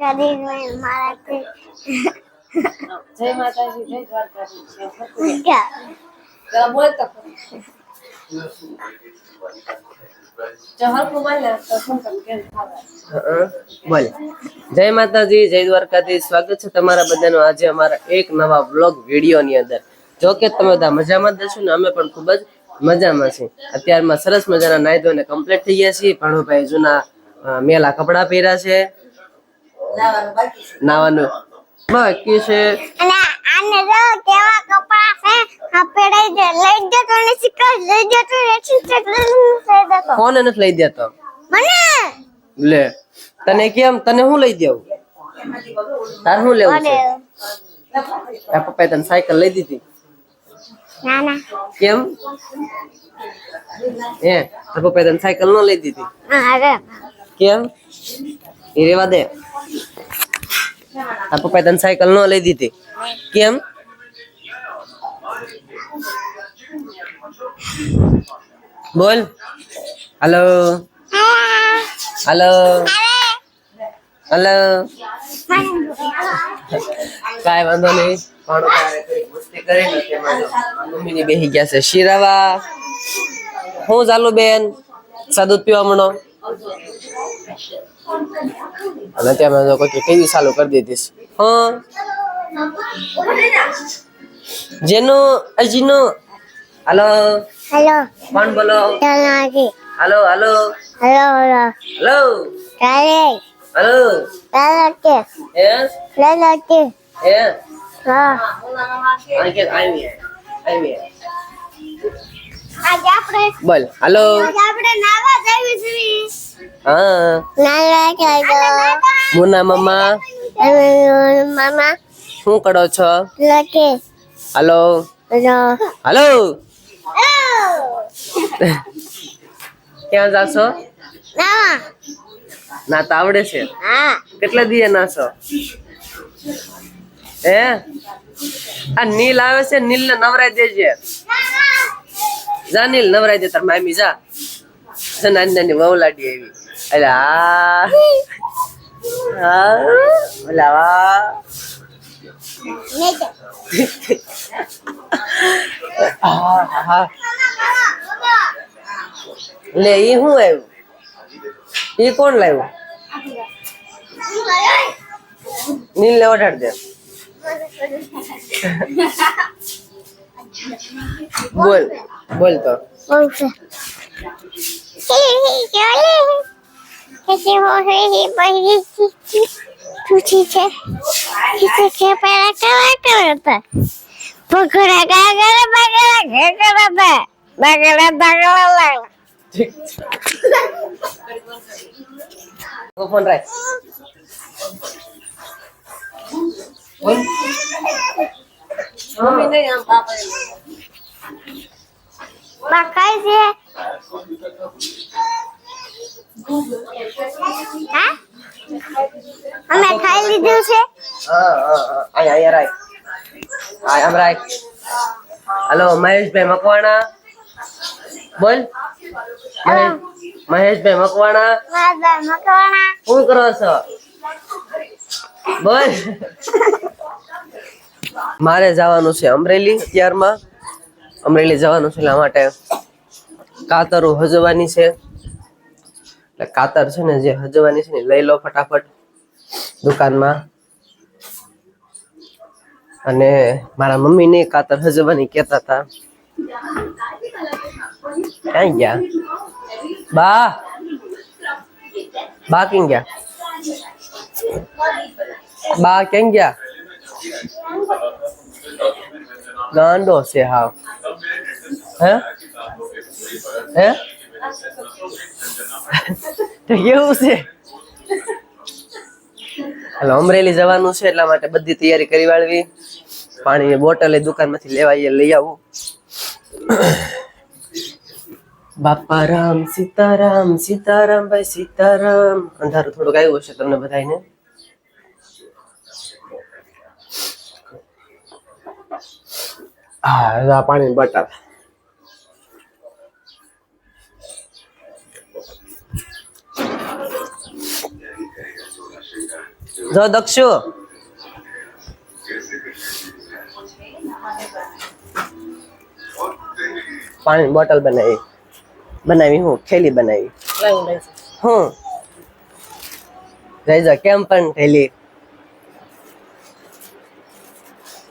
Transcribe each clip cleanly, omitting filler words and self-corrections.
દ્વારકાધીશ મારાથી જય માતાજી જય દ્વારકાધીશ क्या બોલ તો બોલ જય માતાજી જય દ્વારકાધીશ સ્વાગત છે તમારા બધાનું આજે અમારા એક નવા વ્લોગ વિડીયો ની અંદર જો કે તમે બધા મજામાં જ હશો ને અમે પણ ખૂબ જ મજામાં છીએ અત્યારમાં સરસ મજાના નાઈ ધોઈને કમ્પ્લીટ થઈ ગયા છીએ ભાણુભાઈ જૂના મેલા કપડા પહેર્યા છે નાવાનું બાકી છે અને આને જો કેવા કપડા છે આ પેડાઈ દે લઈ દે તો ને સિક્કા લઈ દે તો રેચી ચેક લઈ દે તો કોને નથી લઈ દેતો મને લે તને કેમ તને હું લઈ દેવું તાર હું લેવું છે આ પપ્પાએ તને સાયકલ લઈ દીધી ના ના કેમ તાર પપ્પાએ તને સાયકલ ન લઈ દીધી અરે કેમ એ રેવા દે તાર પપ્પાએ તને સાયકલ ન લઈ દીધી કેમ બોલ હાલો હાલો હાલો કાંઈ વાંધો નહીં મસ્તી કરી મમ્મીની બેહી ગયા છે શિરાવા હું ચાલુ બેન સાદું પીવા મણો અને ત્યાં મેં કોઈ ટીવી ચાલુ કરી દીધી હા જેનું અજીનું હાલો હેલો કોણ બોલો તનાજી હાલો હાલો હેલો હેલો હાલો કાલે હાલો કાલે એ લલતે એ હા આકે આવી આજે આપણે બોલ હાલો નાવા જઈએ છીએ હા નાવા જઈએ મુના મમ્મા મામા શું કરો છો લકે હાલો હેલો હાલો ક્યાં જાશો નાવા ના તો આવડે છે હા કેટલા દીએ નાશો હે આ નીલ આવે છે નીલ ને નવરાઈ દેજે જા નીલ નવરાઈ દે તાર મામી જા નાની નાની વહુ લાડી આવી એટલે હા ઓલા વાહ લે ઈ શું આવ્યું ઈ કોણ લાવ્યું નીલ ને ઓઢાડ દે બોલ બોલ તો ઓકે कैसे हो रही बड़ी पूछी છે किसे के पैरा करता पकड़ा गागरा बगड़ा घेकड़ा बगड़ा बगड़ा लग ફોન રાખ બોલ મમ્મી નહીં આમ પાપા મકાઈ છે હા અમે ખાઈ લીધું છે અહીંયા રાખ આમ રાખ હાલો મહેશભાઈ મકવાણા બોલ મહેશભાઈ મકવાણા મારા મકવાણા શું કરો છો બોલ મારે જવાનું છે અમરેલી અત્યારમાં અમરેલી જવાનું છે એટલા માટે કાતરો હજવાની છે એટલે કાતર છે ને જે હજવાની છે ને લઈ લો ફટાફટ દુકાનમાં અને મારા મમ્મી ને કાતર હજવાની કહેતા હતા ક્યાં ગયા બા બા ક્યાં ગયા બા ક્યાં ગયા ગાંડો છે હા હે હે કેવું છે હાલો અમરેલી જવાનું છે એટલા માટે બધી તૈયારી કરી વાળવી પાણીની બોટલ દુકાનમાંથી લેવાઈએ લઈ આવું બાપા રામ સીતારામ સીતારામ ભાઈ સીતારામ અંધારું થોડુંક આવ્યું હશે તમને બધાને હા પાણીની બોટલ જો દક્ષુ પાણી બોટલ બનાવી હું થેલી બનાવી હું જઈ કેમ પણ થેલી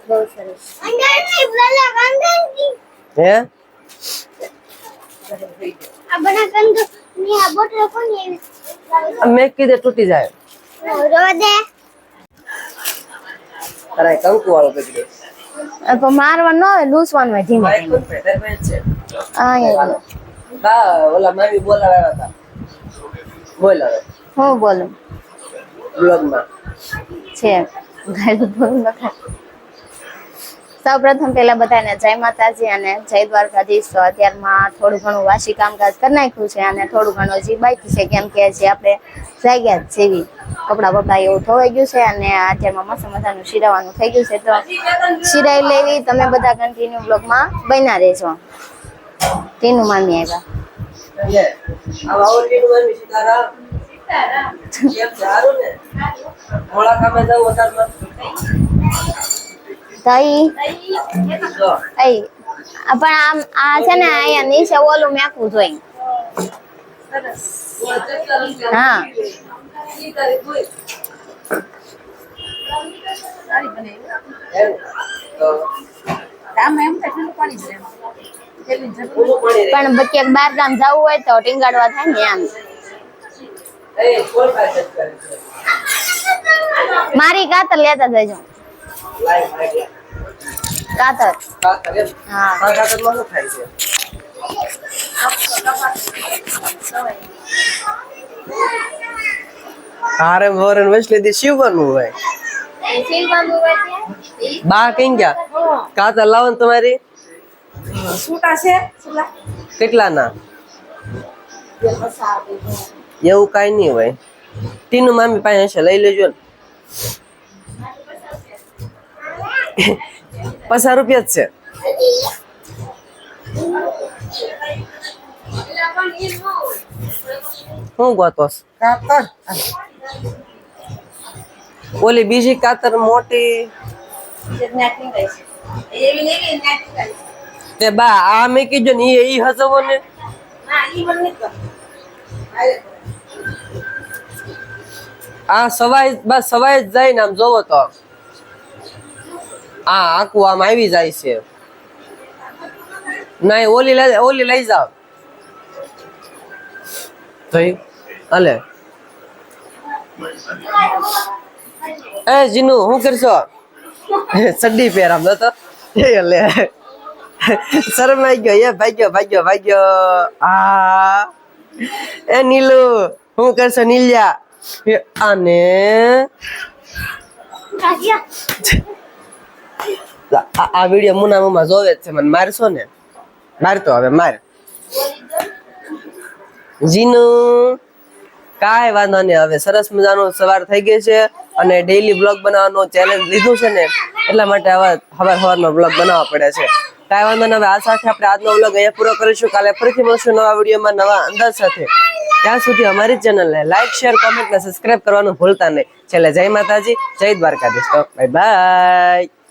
બહુ સરસ અંદરની બ્લગ અંદરની હે આ બના કંદુ ની આ બોટલ કોની આવી મેં કીધે તૂટી જાય રોવા દે અરે કંકુ વાળો પકડ્યો તો મારવા ન આવે લૂસવાનું હોય ધીમે માઇક ધીમે પર ફેર ફેર છે અહીંયા બા ઓલા મામી બોલાવ્યા હતા બોલ હવે હું બોલું બ્લોગમાં છે ગાયલું બોલું નખા સૌ પ્રથમ પેલા બધાને જય માતાજી અને જય દ્વારકાધીશ. તો અત્યારમાં થોડું ઘણું વાસી કામકાજ કરી નાખ્યું છે અને થોડું ઘણું હજી બાકી છે, કેમ કે જે આપણે જાગ્યા જ જેવી કપડાં બપડા એવું ધોવાઈ ગયું છે અને અત્યારમાં મસ્ત મજાનું શિરાવાનું થઈ ગયું છે. તો શિરાઈ લેવી તમે બધા કન્ટિન્યુ બ્લોગમાં બન્યા રહેજો. તેનું મામી આવ્યા આવા ઓરડીનું મામી સીતારામ કેમ સારું ને મોળા કામે જાવ વધારમાં તઈ જો પણ આ છે ને અહીંયા નીચે ઓલું મેકવું જોઈએ. હા પણ ક્યાંક બાર ગામ જવું હોય તો ટીંગાડવા થાય ને એમ. મારી કાતર લેતા જજો. કાતર હા હારે મોરન વસલે દી શિવવાનું હોય બા કઈ ગયા કાતર લાવો ને તમારી કેટલા ના એવું કઈ નહીં હોય. ટીનું મામી પાસે હશે લઈ લેજો ને 50 રૂપિયા જ છે. હું ગોતોસ ઓલી બીજી કાતર મોટી તે બા આ મેં કીધું ને ઈ હસવો ને આ સવાય બસ સવાય જ જાય ને આમ જોવો તો આ આખું આમ આવી જાય છે. નહીં ઓલી લઈ જાવ ભાઈ અલે એ જીનુ હું કરશો સડી પહેર આમ તો લે શરમ આવી ગયો એ ભાગ્યો આ એ નીલુ હું કરશો નીલિયા આને આ વિડીયો મુના મમ્મા જોવે જ છે. મને મારશો ને મારતો હવે માર જીનુ કાંઈ વાંધો નહીં. હવે સરસ મજાનો સવાર થઈ ગઈ છે અને ડેઈલી બ્લોગ બનાવવાનો ચેલેન્જ લીધું છે ને એટલા માટે હવે સવારમાં બ્લોગ બનાવવા પડે છે. કાંઈ વાંધો નહીં. હવે આ સાથે આપણે આજનો બ્લોગ અહીંયા પૂરો કરીશું. કાલે ફરીથી મળશું નવા વિડીયોમાં નવા અંદાજ સાથે. ત્યાં સુધી અમારી ચેનલને લાઈક શેર કોમેન્ટ ને સબસ્ક્રાઇબ કરવાનું ભૂલતા નહીં. છેલ્લે જય માતાજી જય દ્વારકાધીશ. તો બાય બાય.